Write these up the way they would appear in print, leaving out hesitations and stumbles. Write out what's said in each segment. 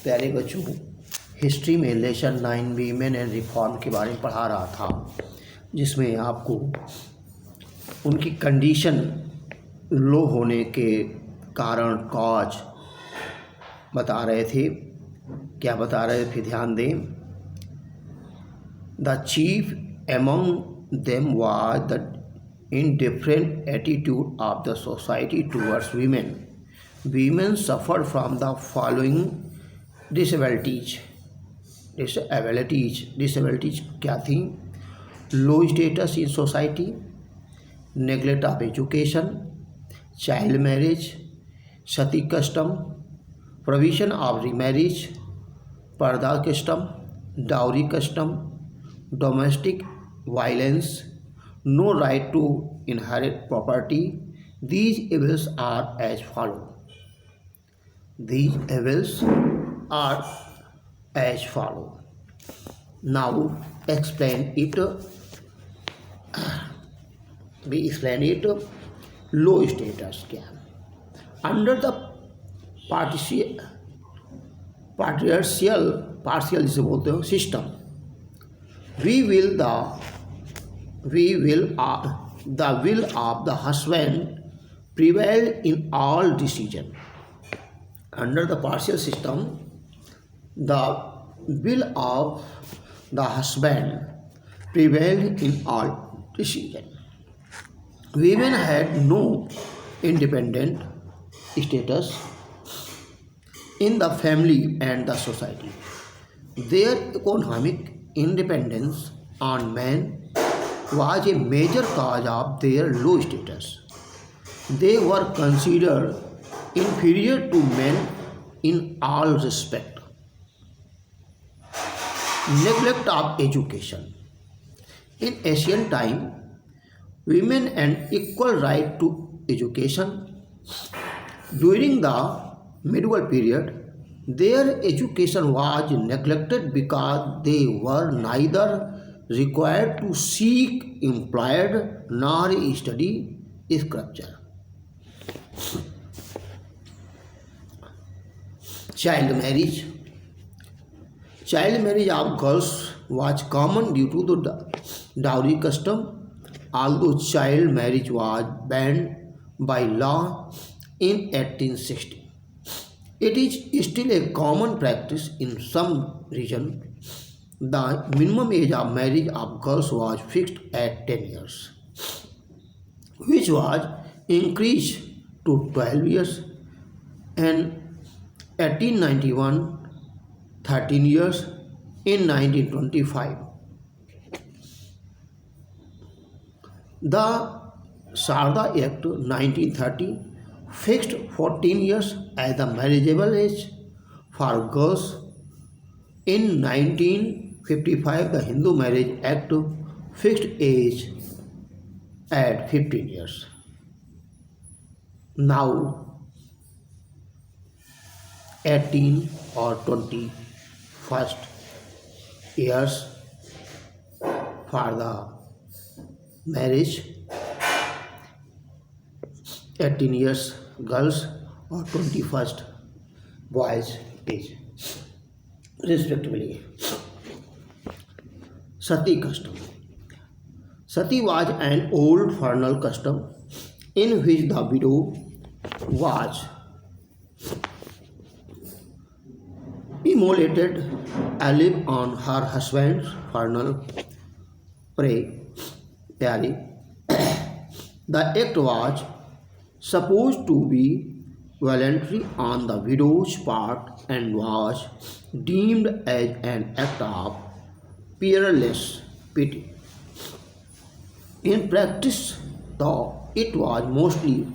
प्यारे बच्चों, हिस्ट्री में लेसन 9 वीमेन एंड रिफॉर्म के बारे में पढ़ा रहा था, जिसमें आपको उनकी कंडीशन लो होने के कारण कॉज बता रहे थे। क्या बता रहे थे फिर ध्यान दें। The chief among them was the indifferent attitude of the society towards women. Women suffered from the following disabilities. Disabilities क्या थी? Low status in society, neglect of education, child marriage, sati custom, provision of remarriage, पर्दा custom, dowry custom, domestic violence, no right to inherit property. These evils are as follow. These evils are as follow. Now explain it. We explain it. Low status क्या? Under the partial जिसे बोलते हो system, the will of the husband prevail in all decision. Under the partial system, the will of the husband prevailed in all decision. Women had no independent status in the family and the society. Their economic independence on men was a major cause of their low status. They were considered inferior to men in all respect. Neglect of education. In ancient time, women had equal right to education. During the medieval period, their education was neglected because they were neither required to seek employed nor study scripture. Child marriage. Child marriage of girls was common due to the dowry custom, although child marriage was banned by law in 1860. It is still a common practice in some regions. The minimum age of marriage of girls was fixed at 10 years, which was increased to 12 years, and 1891, 13 years, in 1925. The Sarda Act 1930 fixed 14 years as the marriageable age for girls. In 1955, the Hindu Marriage Act fixed age at 15 years. Now, 18 or 21st years for the marriage, 18 years girls or 21st boys age, respectively. Sati custom. Sati was an old vernal custom in which the widow was immolated alive on her husband's vernal prey. The act was supposed to be voluntary on the widow's part and was deemed as an act of peerless pity. In practice, though, it was mostly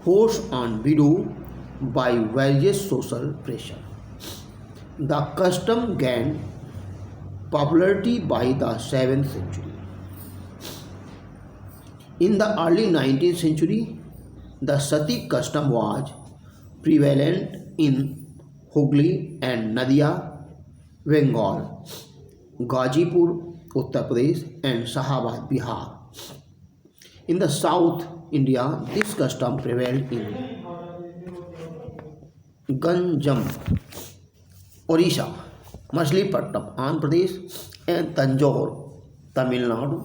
forced on widow by various social pressure. The custom gained popularity by the 7th century. In the early 19th century, the sati custom was prevalent in Hooghly and Nadia, Bengal, Gazipur, Uttar Pradesh, and Shahabad, Bihar. In the South India, this custom prevailed in Ganjam, Orissa, Machilipatnam, Andhra Pradesh, and Tanjore, Tamil Nadu.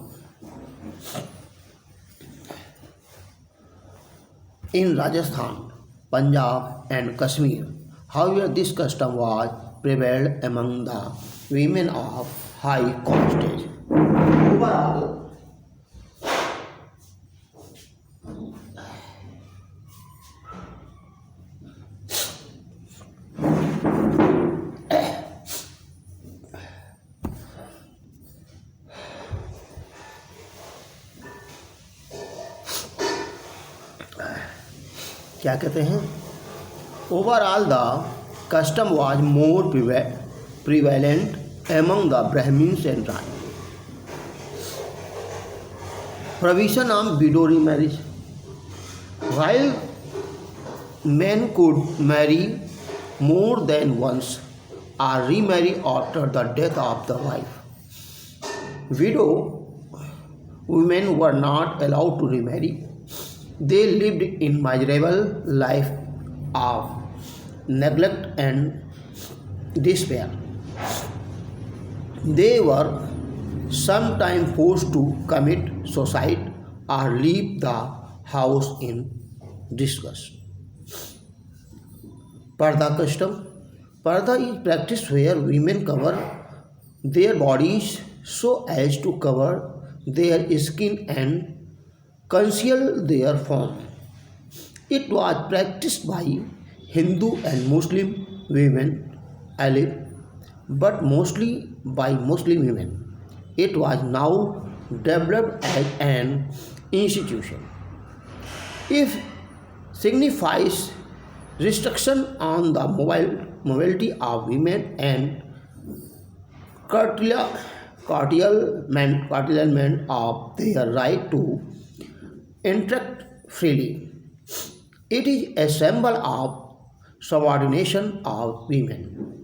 In Rajasthan, Punjab, and Kashmir. However, this custom was prevalent among the women of high caste. Overall, क्या कहते हैं? Overall, the custom was more prevalent among the Brahmins and Rani. Provision of widow remarriage. While men could marry more than once or remarry after the death of the wife, widow women were not allowed to remarry. They lived in miserable life of neglect and despair. They were sometimes forced to commit suicide or leave the house in disgust. Parda custom. Parda is practiced where women cover their bodies so as to cover their skin and conceal their form. It was practiced by Hindu and Muslim women alike, but mostly by Muslim women. It was now developed as an institution. It signifies restriction on the mobility of women and curtailment of their right to interact freely. It is a symbol of subordination of women.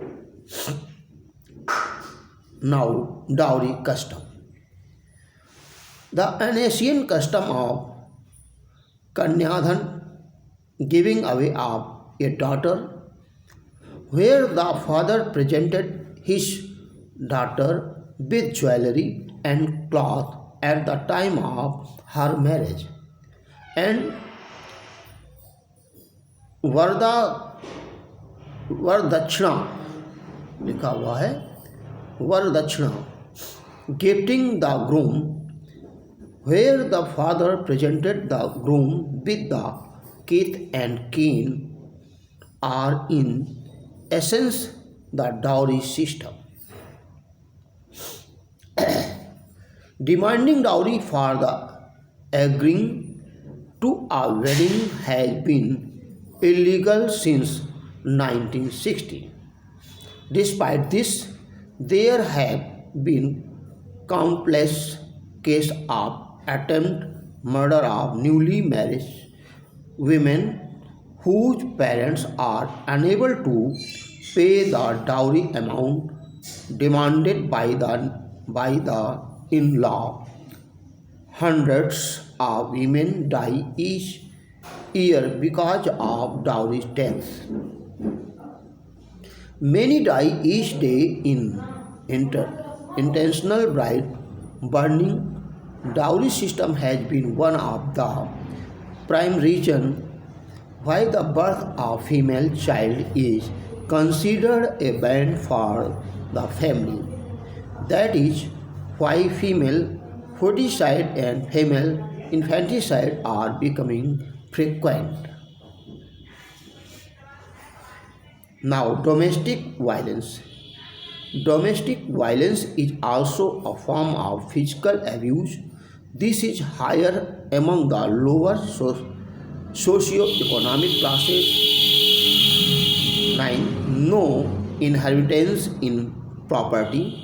Now, dowry custom. The ancient custom of Kanyadhan, giving away of a daughter, where the father presented his daughter with jewelry and cloth at the time of her marriage, and वरदक्षिणा लिखा हुआ है, वरदक्षिणा, gifting the groom, where the father presented the groom with the kith and kin, are in essence the dowry system. Demanding dowry for the agreeing to a wedding has been illegal since 1960. Despite this, there have been countless cases of attempted murder of newly married women whose parents are unable to pay the dowry amount demanded by the in-law. Hundreds of women die each year because of dowry deaths. Many die each day in intentional bride burning. Dowry system has been one of the prime reasons why the birth of female child is considered a ban for the family. That is why female foeticide and female infanticide are becoming frequent. Now, domestic violence. Domestic violence is also a form of physical abuse. This is higher among the lower socio-economic classes. 9. No inheritance in property.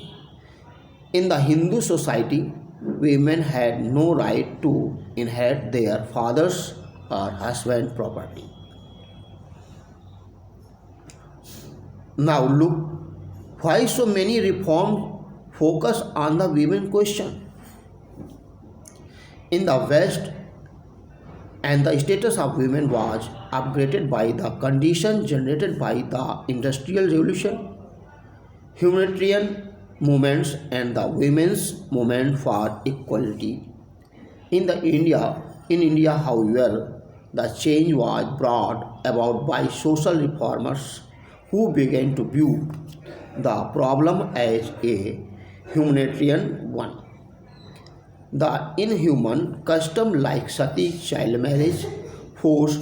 In the Hindu society, women had no right to inherit their father's or husband's property. Now look, why so many reforms focus on the women question? In the West, and the status of women was upgraded by the conditions generated by the Industrial Revolution. humanitarian movements and the women's movement for equality. In India, however, the change was brought about by social reformers who began to view the problem as a humanitarian one. The inhuman custom like sati child marriage, forced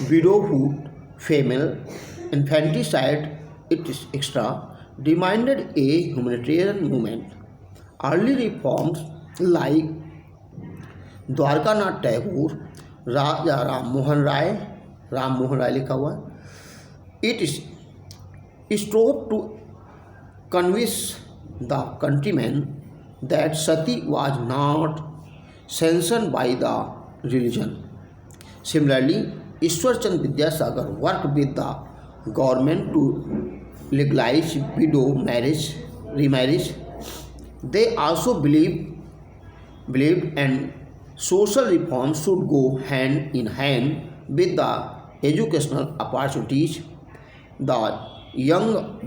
widowhood, female infanticide, etc., demanded a humanitarian movement. Early reforms like Dwarkanath Tagore, राजा राम मोहन राय लिखा हुआ है, it strove to convince the countrymen that sati was not sanctioned by the religion. Similarly, Ishwar Chand Vidyasagar worked with the government to legalize widow remarriage. They also believed and social reforms should go hand in hand with the educational opportunities. The young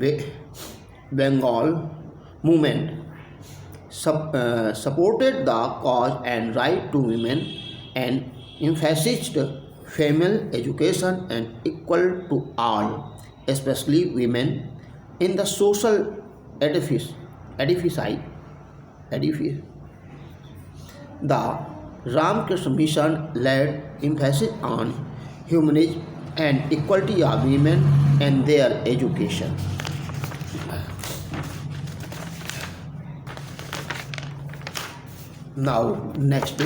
Bengal movement supported the cause and right to women and emphasized female education and equal to all, especially women, in the social edifice. The Ramakrishna Mission laid emphasis on humanism and equality of women and their education. Now, next